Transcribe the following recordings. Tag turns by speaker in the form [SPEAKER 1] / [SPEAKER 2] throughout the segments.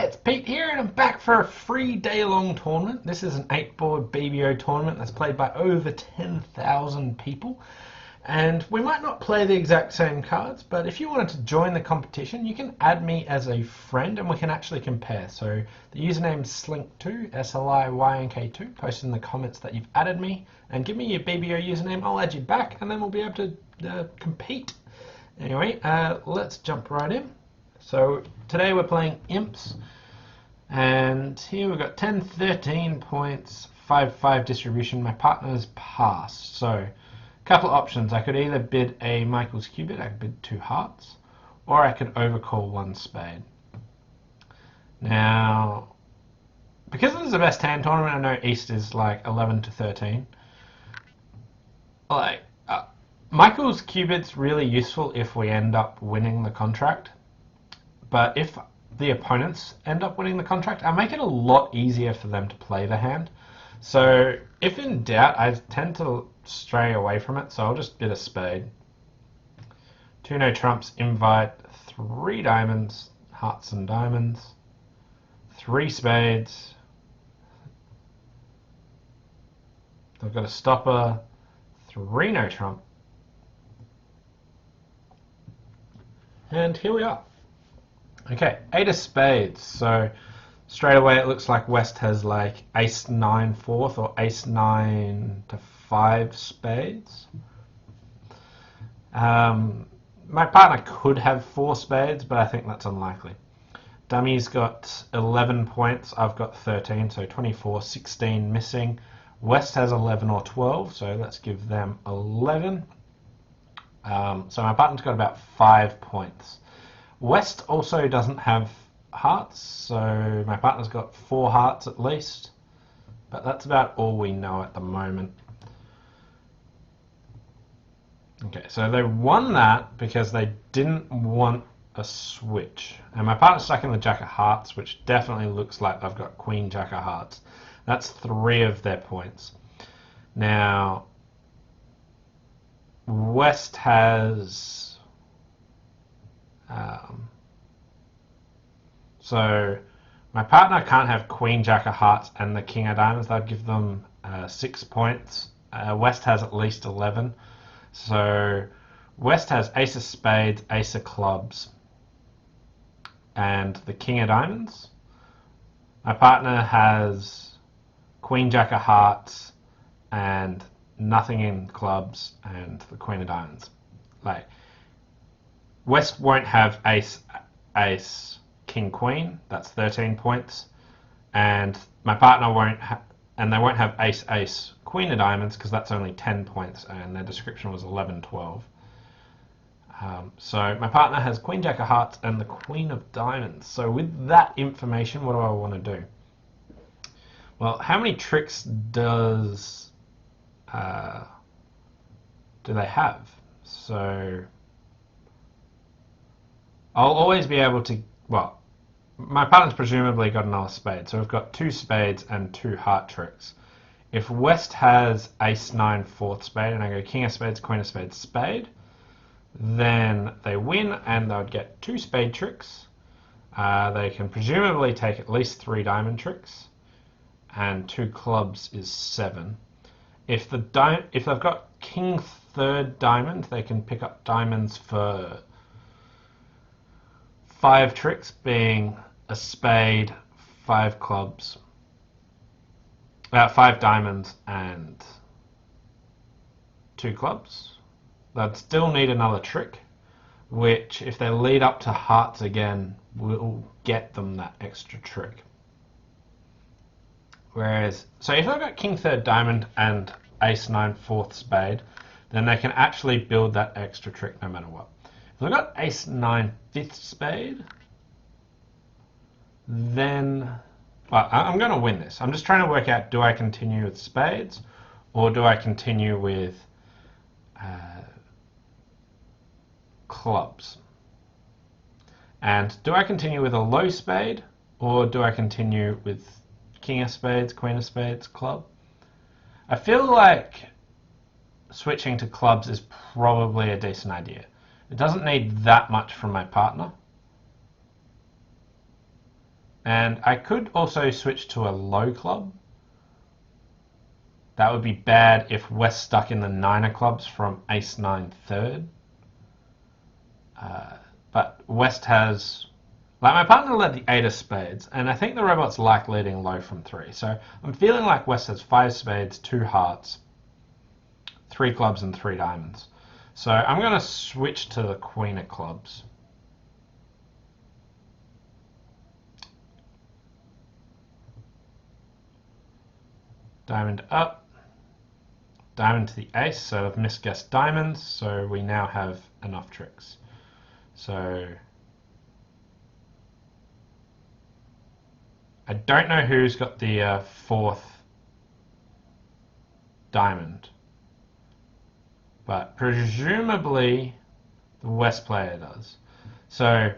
[SPEAKER 1] it's Pete here and I'm back for a free day-long tournament. This is an 8-board BBO tournament that's played by over 10,000 people. And we might not play the exact same cards, but if you wanted to join the competition, you can add me as a friend and we can actually compare. So the username is Slink2, SLIYNK2. Post in the comments that you've added me and give me your BBO username. I'll add you back and then we'll be able to compete. Anyway, let's jump right in. So today we're playing IMPs, and here we've got 10, 13 points, 5-5 distribution. My partner's passed, so a couple of options. I could either bid a Michael's Cubit, I could bid 2 hearts, or I could overcall 1 spade. Now, because this is the best hand tournament, I know East is like 11 to 13. Like, Michael's Cubit's really useful if we end up winning the contract. But if the opponents end up winning the contract, I make it a lot easier for them to play the hand. So if in doubt, I tend to stray away from it. So I'll just bid a spade. 2 no trumps, invite, 3 diamonds, hearts and diamonds, 3 spades. I've got a stopper, 3 no trump. And here we are. Okay, 8 of spades, so straight away it looks like West has like Ace-9 fourth or Ace-9 to 5 spades. My partner could have 4 spades, but I think that's unlikely. Dummy's got 11 points, I've got 13, so 24, 16 missing. West has 11 or 12, so let's give them 11. So my partner's got about 5 points. West also doesn't have hearts, so my partner's got 4 hearts at least, but that's about all we know at the moment. Okay, so they won that because they didn't want a switch, and my partner's stuck in the Jack of Hearts, which definitely looks like they've got Queen Jack of Hearts. That's 3 of their points. Now, West has so my partner can't have Queen Jack of Hearts and the King of Diamonds. That'd give them 6 points. West has at least 11. So West has Ace of Spades, Ace of Clubs, and the King of Diamonds. My partner has Queen Jack of Hearts and nothing in clubs and the Queen of Diamonds. Like, West won't have Ace, Ace, King, Queen. That's 13 points, and my partner won't, and they won't have Ace, Ace, Queen of Diamonds because that's only 10 points, and their description was 11, 12. So my partner has Queen Jack of Hearts and the Queen of Diamonds. So with that information, what do I want to do? Well, how many tricks do they have? So I'll always be able to, well, my partner's presumably got another spade, so we've got 2 spades and 2 heart tricks. If West has Ace-9 fourth spade and I go King of Spades, Queen of Spades, spade, then they win and they would get 2 spade tricks. They can presumably take at least 3 diamond tricks, and 2 clubs is 7. If they've got King third diamond, they can pick up diamonds for 5 tricks, being a spade, 5 clubs, 5 diamonds and 2 clubs. They'd still need another trick, which if they lead up to hearts again, will get them that extra trick. Whereas, so if I've got King third diamond and Ace-9 fourth spade, then they can actually build that extra trick no matter what. If I've got Ace-9 fifth spade, then well, I'm going to win this. I'm just trying to work out, do I continue with spades or do I continue with clubs? And do I continue with a low spade or do I continue with King of Spades, Queen of Spades, club? I feel like switching to clubs is probably a decent idea. It doesn't need that much from my partner. And I could also switch to a low club. That would be bad if West stuck in the 9 of clubs from ace 9 third. But West has, like, my partner led the 8 of spades, and I think the robots like leading low from 3. So I'm feeling like West has 5 spades, 2 hearts, 3 clubs, and 3 diamonds. So I'm going to switch to the Queen of clubs. Diamond up, diamond to the ace, so I've misguessed diamonds, so we now have enough tricks. So I don't know who's got the 4th diamond, but presumably the West player does. So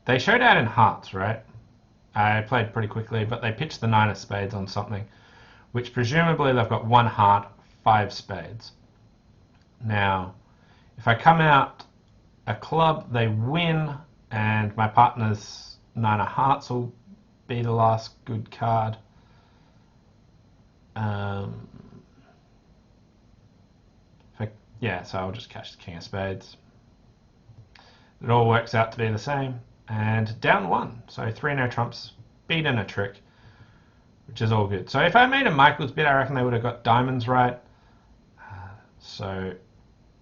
[SPEAKER 1] they showed out in hearts, right? I played pretty quickly, but they pitched the 9 of spades on something, which presumably they've got 1 heart, 5 spades. Now, if I come out a club, they win, and my partner's 9 of hearts will be the last good card. Yeah, so I'll just catch the King of Spades. It all works out to be the same. And down 1, so 3 no trumps, beaten a trick, which is all good. So if I made a Michael's bid, I reckon they would have got diamonds right.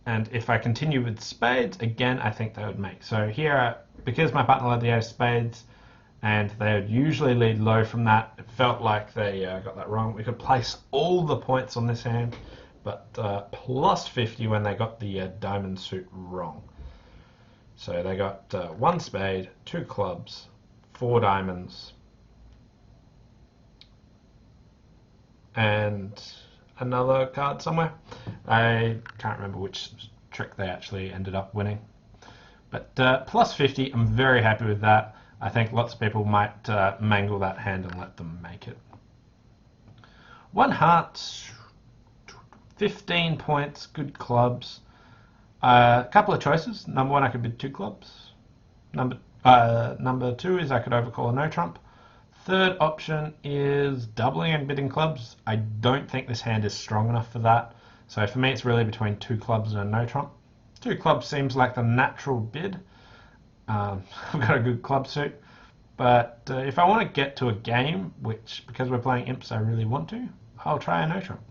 [SPEAKER 1] And if I continue with spades, again, I think they would make. So here, because my partner led the 8 of spades, and they would usually lead low from that, it felt like they got that wrong. We could place all the points on this hand, but plus 50 when they got the diamond suit wrong. So they got 1 spade, 2 clubs, 4 diamonds, and another card somewhere. I can't remember which trick they actually ended up winning. But plus 50, I'm very happy with that. I think lots of people might mangle that hand and let them make it. 1 heart, 15 points, good clubs. A couple of choices. Number 1, I could bid 2 clubs. Number 2 is I could overcall a no trump. Third option is doubling and bidding clubs. I don't think this hand is strong enough for that. So for me, it's really between 2 clubs and a no trump. 2 clubs seems like the natural bid. I've got a good club suit. But if I want to get to a game, which because we're playing imps I really want to, I'll try a no trump.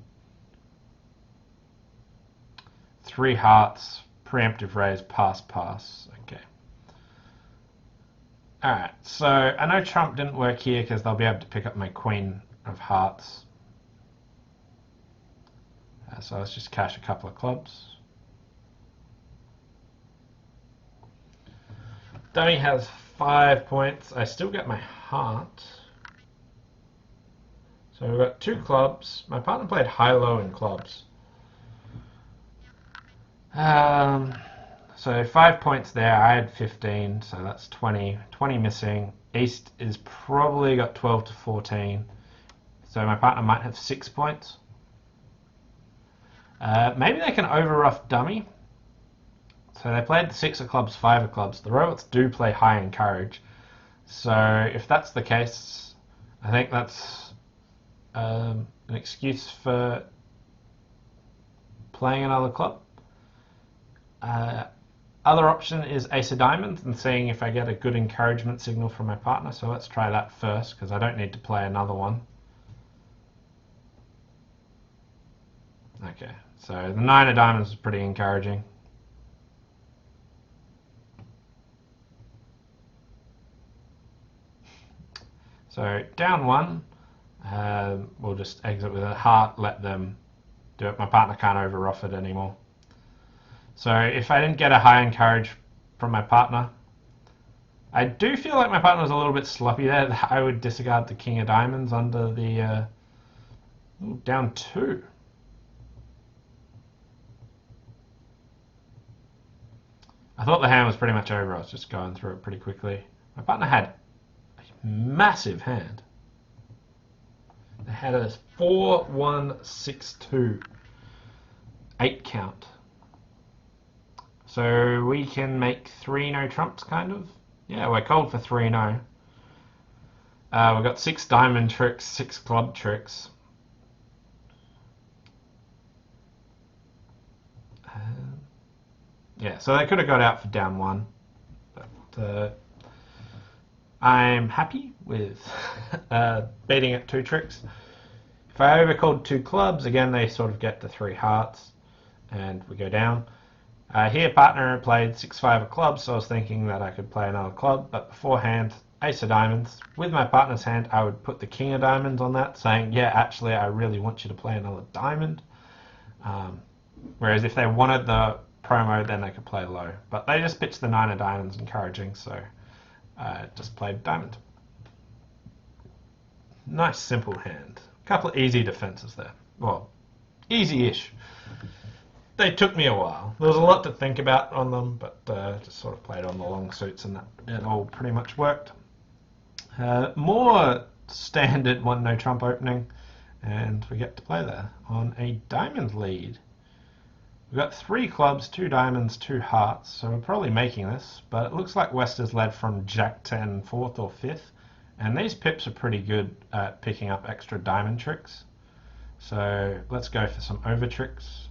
[SPEAKER 1] 3 hearts, preemptive raise, pass, pass. Okay. Alright, so I know trump didn't work here because they'll be able to pick up my queen of hearts. So let's just cash a couple of clubs. Donnie has 5 points. I still get my heart. So we've got 2 clubs. My partner played high-low in clubs. So 5 points there. I had 15, so that's 20. 20 missing. East is probably got 12 to 14. So my partner might have 6 points. Maybe they can overruff dummy. So they played 6 of clubs, 5 of clubs. The robots do play high in courage. So if that's the case, I think that's an excuse for playing another club. Other option is ace of diamonds and seeing if I get a good encouragement signal from my partner. So let's try that first because I don't need to play another one. Okay, so the 9 of diamonds is pretty encouraging. So down 1, we'll just exit with a heart, let them do it. My partner can't overruff it anymore. So if I didn't get a high encourage from my partner, I do feel like my partner was a little bit sloppy there. I would disregard the king of diamonds under the down 2. I thought the hand was pretty much over. I was just going through it pretty quickly. My partner had a massive hand. They had a 4-1-6-2 8 count. So we can make 3 no trumps, kind of. Yeah, we're cold for 3-0. We've got 6 diamond tricks, 6 club tricks. Yeah, so they could have got out for down 1. But I'm happy with beating at 2 tricks. If I overcalled 2 clubs, again they sort of get to 3 hearts, and we go down. Here partner played 6-5 of clubs, so I was thinking that I could play another club, but beforehand, ace of diamonds. With my partner's hand, I would put the king of diamonds on that, saying, yeah, actually, I really want you to play another diamond. Whereas if they wanted the promo, then they could play low. But they just pitched the 9 of diamonds, encouraging, so I just played diamond. Nice, simple hand. A couple of easy defenses there. Well, easy-ish. They took me a while. There was a lot to think about on them, but just sort of played on the long suits and that it all pretty much worked. More standard 1 no trump opening, and we get to play there on a diamond lead. We've got 3 clubs, 2 diamonds, 2 hearts, so we're probably making this, but it looks like West has led from Jack 10 4th or 5th, and these pips are pretty good at picking up extra diamond tricks. So let's go for some over tricks.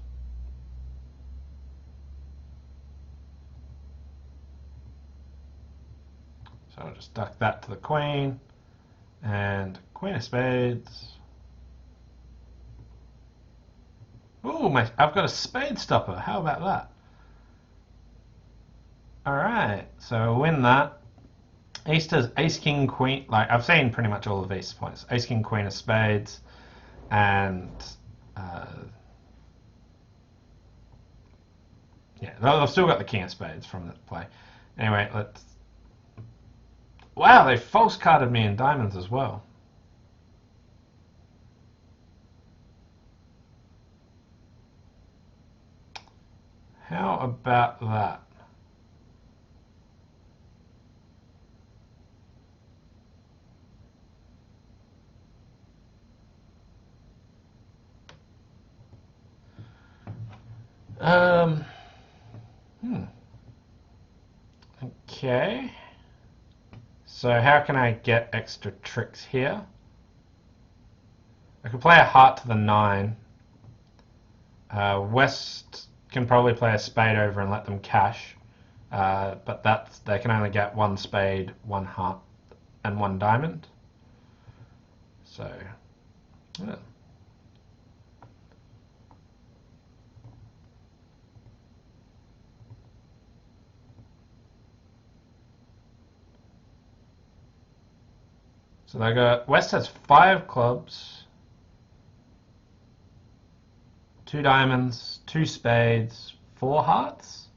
[SPEAKER 1] So I'll just duck that to the queen, and queen of spades. Ooh, I've got a spade stopper. How about that? Alright, so win that. East has ace, king, queen. Like, I've seen pretty much all of East's points. Ace, king, queen of spades, and yeah, I've still got the king of spades from that play. Anyway, let's. Wow, they false carded me in diamonds as well. How about that? Okay. So how can I get extra tricks here? I could play a heart to the 9. West can probably play a spade over and let them cash, but they can only get 1 spade, 1 heart, and 1 diamond. So, yeah. So they got West has 5 clubs, 2 diamonds, 2 spades, 4 hearts.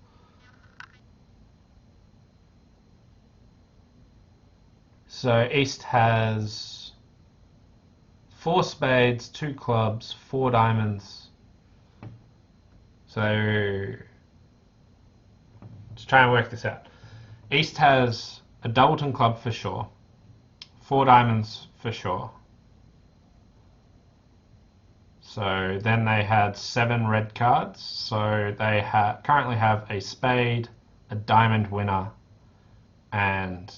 [SPEAKER 1] So East has 4 spades, 2 clubs, 4 diamonds. So let's try and work this out. East has a Doubleton club for sure, 4 diamonds for sure. So then they had 7 red cards. So they currently have a spade, a diamond winner, and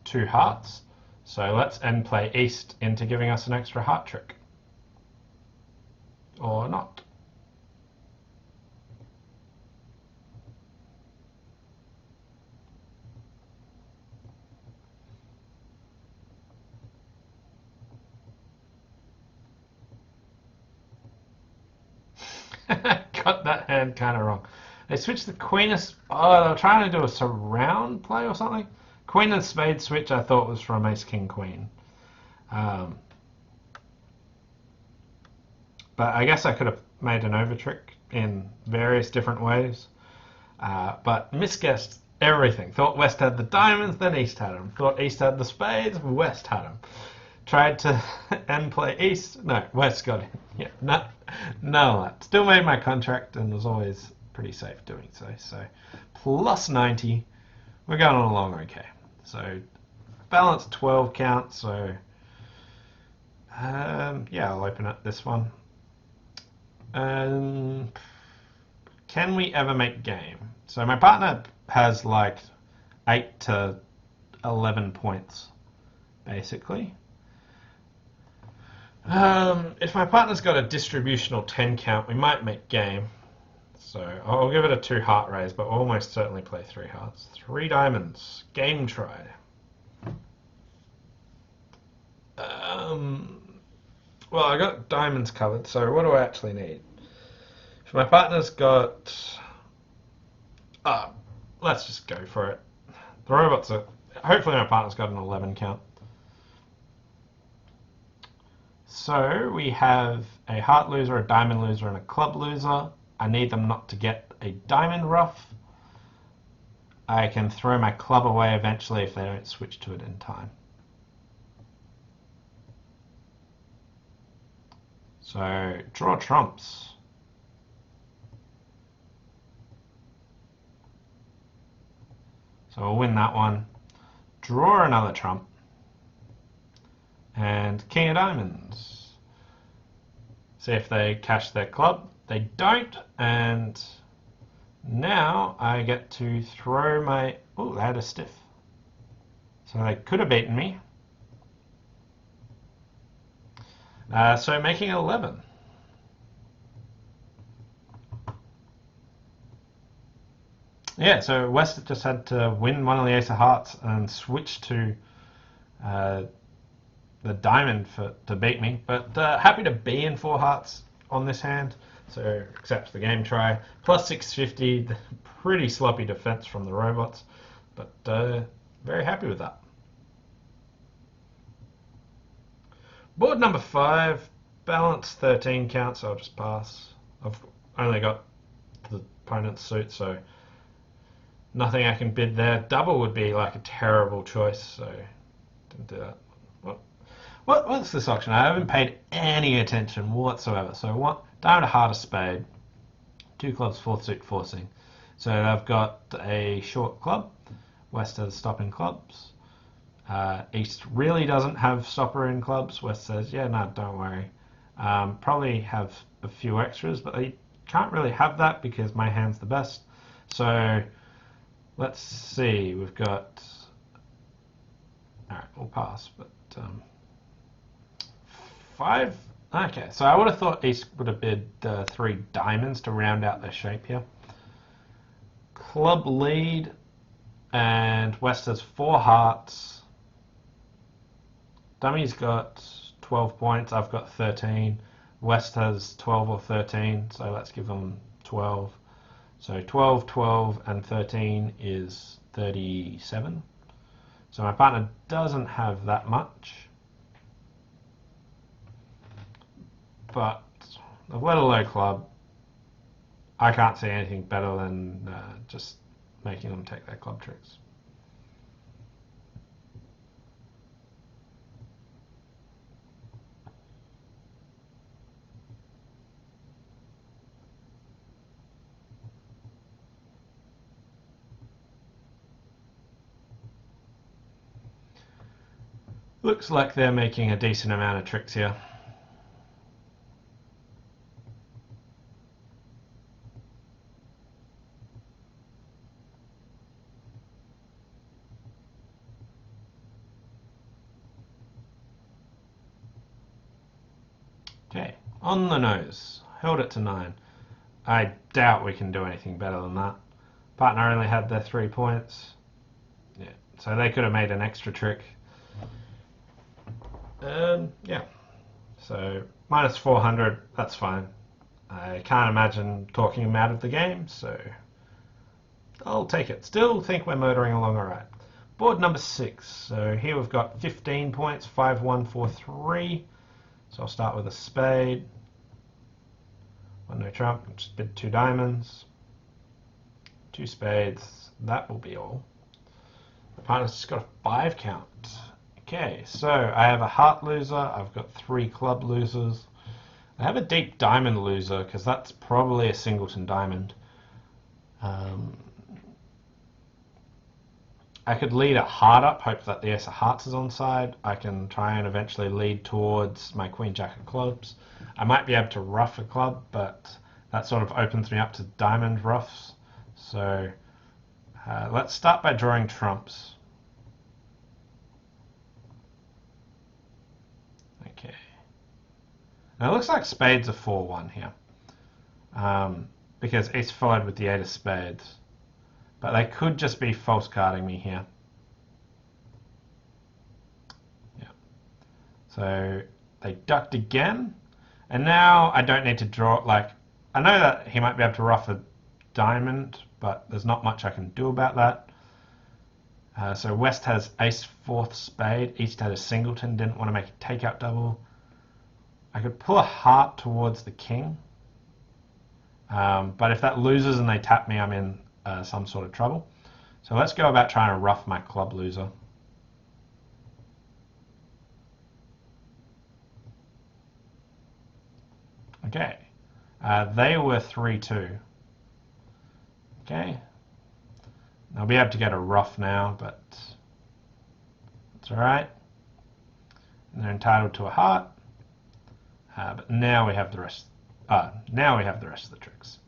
[SPEAKER 1] 2 hearts. So let's end play East into giving us an extra heart trick. Or not. Got that hand kind of wrong. They switched the queen of... Oh, they were trying to do a surround play or something. Queen and spade switch I thought was from ace, king, queen. But I guess I could have made an over trick in various different ways. But misguessed everything. Thought West had the diamonds, then East had them. Thought East had the spades, West had them. Tried to end play East. No, West got it. Yeah, none of that. Still made my contract and was always pretty safe doing so. So plus 90. We're going along okay. So balance 12 count. So yeah, I'll open up this one. Can we ever make game? So my partner has like 8 to 11 points, basically. If my partner's got a distributional 10 count, we might make game. So I'll give it a 2 heart raise, but we'll almost certainly play 3 hearts. 3 diamonds. Game try. Well, I got diamonds covered, so what do I actually need? If my partner's got... let's just go for it. The robots are... Hopefully my partner's got an 11 count. So we have a heart loser, a diamond loser, and a club loser. I need them not to get a diamond ruff. I can throw my club away eventually if they don't switch to it in time. So draw trumps. So we'll win that one. Draw another trump. And king of diamonds. See if they cash their club. They don't, and now I get to throw my... Oh, they had a stiff. So they could have beaten me. So making 11. Yeah, so West just had to win one of the ace of hearts and switch to the diamond to beat me. But happy to be in 4 hearts on this hand. So accepts the game try. Plus 650, pretty sloppy defense from the robots, but very happy with that. Board number 5, balance 13 count, so I'll just pass. I've only got the opponent's suit, so nothing I can bid there. Double would be like a terrible choice, so didn't do that. What's this auction? I haven't paid any attention whatsoever. So what? Diamond, a heart, a spade. 2 clubs, 4th suit, forcing. So I've got a short club. West has stop in clubs. East really doesn't have stopper in clubs. West says, yeah, no, don't worry. Probably have a few extras, but they can't really have that because my hand's the best. So let's see. We've got... Alright, we'll pass, but... 5? Okay, so I would have thought East would have bid 3 diamonds to round out their shape here. Club lead, and West has 4 hearts. Dummy's got 12 points, I've got 13. West has 12 or 13, so let's give them 12. So 12, 12, and 13 is 37. So my partner doesn't have that much. But I've let a low club. I can't see anything better than just making them take their club tricks. Looks like they're making a decent amount of tricks here. Okay, on the nose, held it to 9. I doubt we can do anything better than that. Partner only had their 3 points. Yeah, so they could have made an extra trick. Yeah, so minus 400, that's fine. I can't imagine talking him out of the game, so I'll take it. Still think we're motoring along alright. Board number 6, so here we've got 15 points, 5, 1, 4, 3. So I'll start with a spade. 1 no trump, just bid 2 diamonds. 2 spades, that will be all. The partner's just got a 5 count. Okay, so I have a heart loser, I've got 3 club losers. I have a deep diamond loser, because that's probably a singleton diamond. I could lead a heart up, hope that the ace of hearts is on side. I can try and eventually lead towards my queen jack of clubs. I might be able to ruff a club, but that sort of opens me up to diamond ruffs. So let's start by drawing trumps. Okay. Now it looks like spades are 4-1 here. Because ace followed with the 8 of spades. But they could just be false carding me here. Yeah. So they ducked again. And now I don't need to draw, like, I know that he might be able to ruff a diamond, but there's not much I can do about that. So West has ace 4th spade, East had a singleton, didn't want to make a takeout double. I could pull a heart towards the king. But if that loses and they tap me, I'm in some sort of trouble. So let's go about trying to ruff my club loser. Okay. They were 3-2. Okay. They'll be able to get a ruff now, but it's alright. And they're entitled to a heart. But now we have the rest. Now we have the rest of the tricks.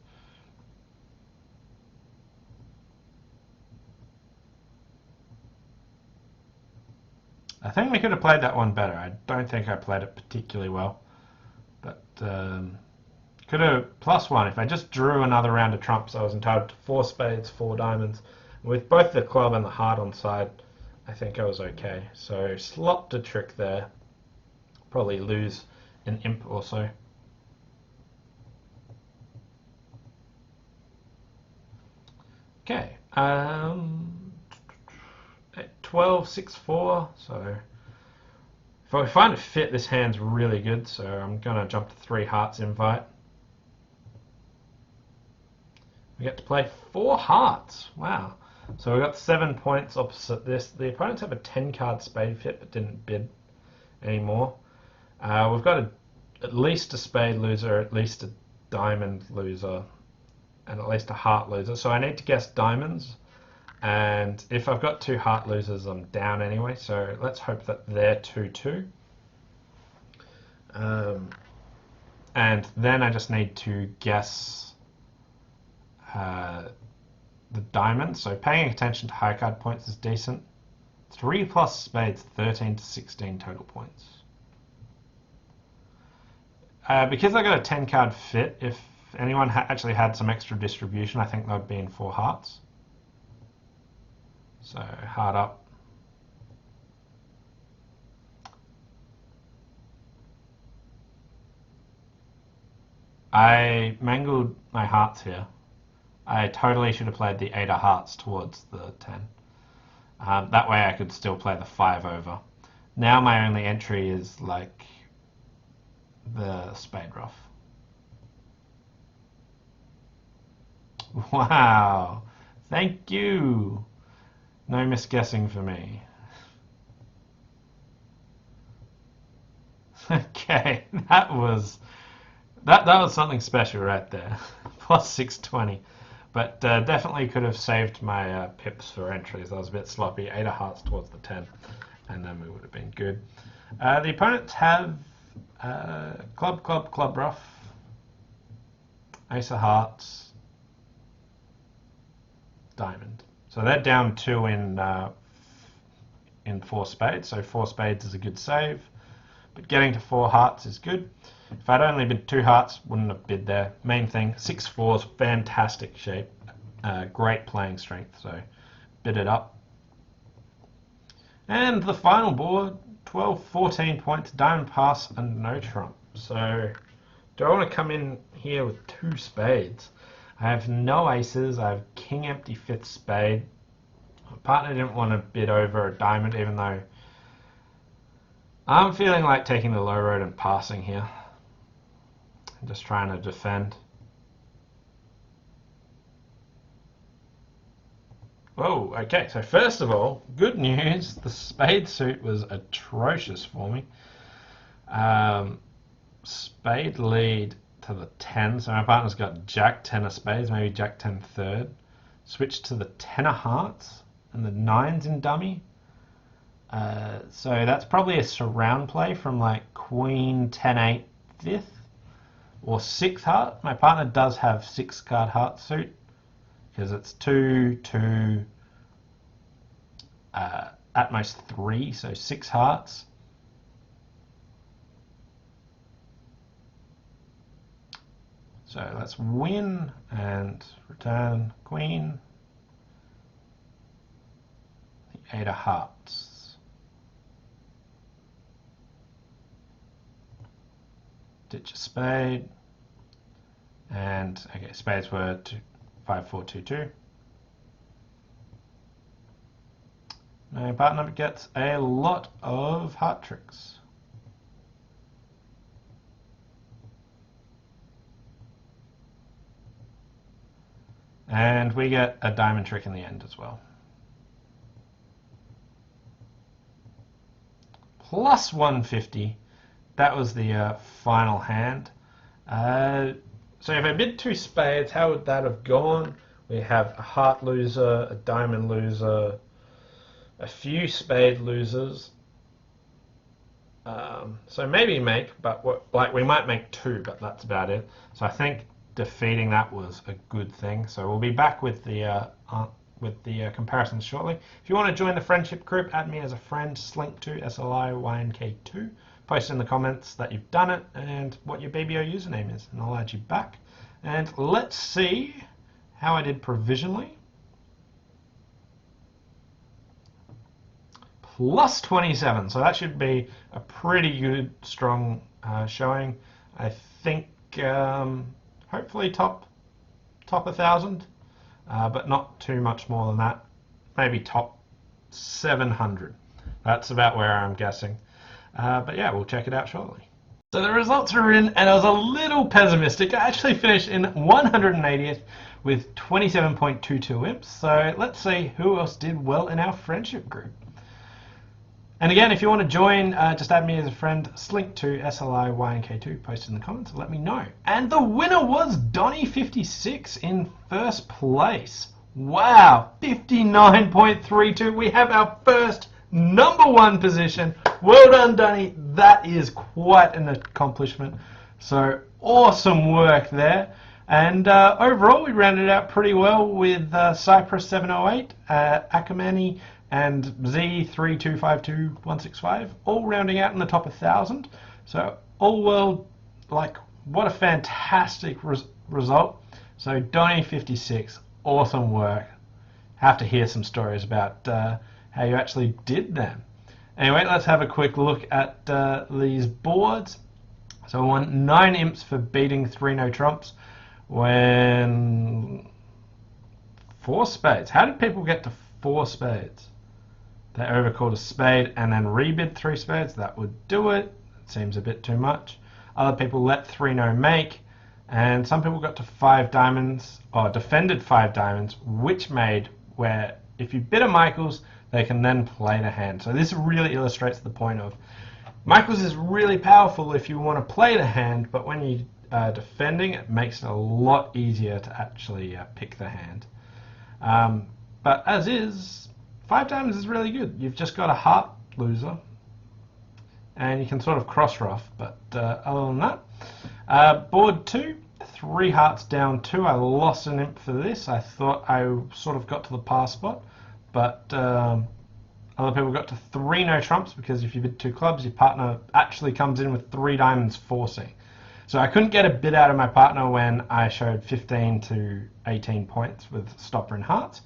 [SPEAKER 1] I think we could have played that one better. I don't think I played it particularly well. But could have +1. If I just drew another round of trumps, I was entitled to 4 spades, 4 diamonds. With both the club and the heart on side, I think I was okay. So slopped a trick there. Probably lose an imp or so. Okay. 12, 6, 4. So if I find it fit, this hand's really good. So I'm going to jump to 3 hearts invite. We get to play 4 hearts. Wow. So we got 7 points opposite this. The opponents have a 10 card spade fit but didn't bid anymore. We've got at least a spade loser, at least a diamond loser, and at least a heart loser. So I need to guess diamonds. And if I've got 2 heart losers, I'm down anyway. So let's hope that they're 2-2. And then I just need to guess the diamonds. So paying attention to high card points is decent. 3 plus spades, 13 to 16 total points. Because I got a 10 card fit, if anyone actually had some extra distribution, I think they'd be in 4 hearts. So heart up. I mangled my hearts here. I totally should have played the 8 of hearts towards the 10. That way I could still play the 5 over. Now my only entry is like the spade ruff. Wow. Thank you. No misguessing for me. Okay, that was something special right there. Plus 620. But definitely could have saved my pips for entries. I was a bit sloppy. 8 of hearts towards the 10, and then we would have been good. The opponents have club ruff, ace of hearts, diamond. So they're down 2 in 4 spades. So 4 spades is a good save, but getting to 4 hearts is good. If I'd only bid 2 hearts, wouldn't have bid there. Main thing, 6-4's fantastic shape, great playing strength. So bid it up. And the final board, 12, 14 points, diamond pass and no trump. So do I want to come in here with 2 spades? I have no aces. I have king empty 5th spade. My partner didn't want to bid over a diamond, even though I'm feeling like taking the low road and passing here. I'm just trying to defend. Whoa, okay, so first of all, good news, the spade suit was atrocious for me. Spade lead to the 10, so my partner's got jack 10 of spades, maybe jack 10 third. Switch to the 10 of hearts and the 9's in dummy. So that's probably a surround play from like queen 10-8 5th or 6th heart. My partner does have 6 card heart suit because it's 2, 2, at most 3, so 6 hearts. So let's win and return queen. The 8 of hearts. Ditch a spade. And okay, spades were 5, 4, 2, 2. My partner gets a lot of heart tricks. And we get a diamond trick in the end as well. Plus 150. That was the final hand. So if I bid 2 spades, how would that have gone? We have a heart loser, a diamond loser, a few spade losers. So maybe make, but we might make 2, but that's about it. So I think defeating that was a good thing. So we'll be back with the comparisons shortly. If you want to join the friendship group, add me as a friend, slink2, SLIYNK2. Post in the comments that you've done it and what your BBO username is, and I'll add you back. And let's see how I did provisionally. Plus 27, so that should be a pretty good, strong showing. I think hopefully top 1,000, but not too much more than that. Maybe top 700. That's about where I'm guessing. But yeah, we'll check it out shortly. So the results are in, and I was a little pessimistic. I actually finished in 180th with 27.22 imps. So let's see who else did well in our friendship group. And again, if you want to join, just add me as a friend, slink2, SLIYNK2, post in the comments and let me know. And the winner was Donnie56 in first place. Wow, 59.32. We have our first #1 position. Well done, Donnie. That is quite an accomplishment. So awesome work there. And overall, we rounded out pretty well with Cypress 708, Akamani, and Z3252165, all rounding out in the top 1,000. So all well, like, what a fantastic result. So Donnie56, awesome work. Have to hear some stories about how you actually did them. Anyway, let's have a quick look at these boards. So I won 9 imps for beating 3 no trumps when 4 spades. How did people get to 4 spades? They overcalled a spade and then rebid 3 spades. That would do it. It seems a bit too much. Other people let 3 no make, and some people got to 5 diamonds, or defended 5 diamonds, which made where if you bid a Michaels, they can then play the hand. So this really illustrates the point of Michaels is really powerful if you want to play the hand, but when you are defending, it makes it a lot easier to actually pick the hand. But as is, 5 diamonds is really good. You've just got a heart loser, and you can sort of cross rough, but other than that, board 2, 3 hearts down 2. I lost an imp for this. I thought I sort of got to the par spot, but other people got to 3 no trumps, because if you bid 2 clubs, your partner actually comes in with 3 diamonds forcing. So I couldn't get a bid out of my partner when I showed 15 to 18 points with stopper and hearts.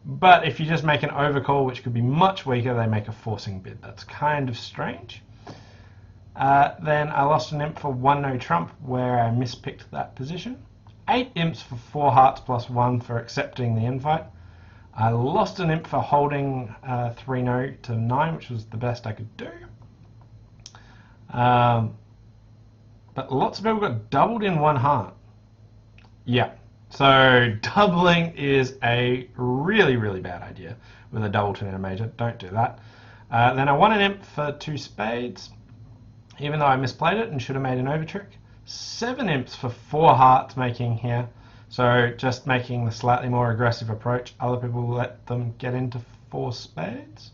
[SPEAKER 1] But if you just make an overcall, which could be much weaker, they make a forcing bid. That's kind of strange. Then I lost an imp for 1 no trump, where I mispicked that position. 8 imps for 4 hearts plus 1 for accepting the invite. I lost an imp for holding 3 no to 9, which was the best I could do. But lots of people got doubled in 1 heart. Yeah, so doubling is a really, really bad idea with a double turn in a major. Don't do that. Then I won an imp for 2 spades, even though I misplayed it and should have made an over trick. 7 imps for 4 hearts making here. So just making the slightly more aggressive approach. Other people let them get into 4 spades,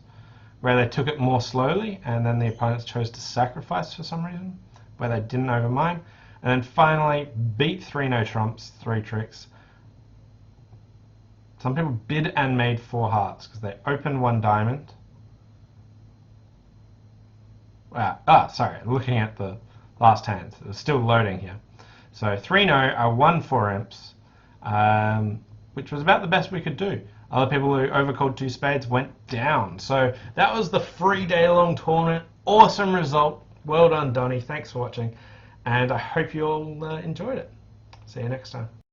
[SPEAKER 1] where they took it more slowly, and then the opponents chose to sacrifice for some reason, where they didn't overmind. And then finally, beat 3 no trumps, 3 tricks. Some people bid and made 4 hearts, because they opened 1 diamond. Wow. Sorry, looking at the last hand. It was still loading here. So 3-0, I won 4 imps, which was about the best we could do. Other people who overcalled 2 spades went down. So that was the 3-day-long tournament. Awesome result. Well done, Donnie. Thanks for watching. And I hope you all enjoyed it. See you next time.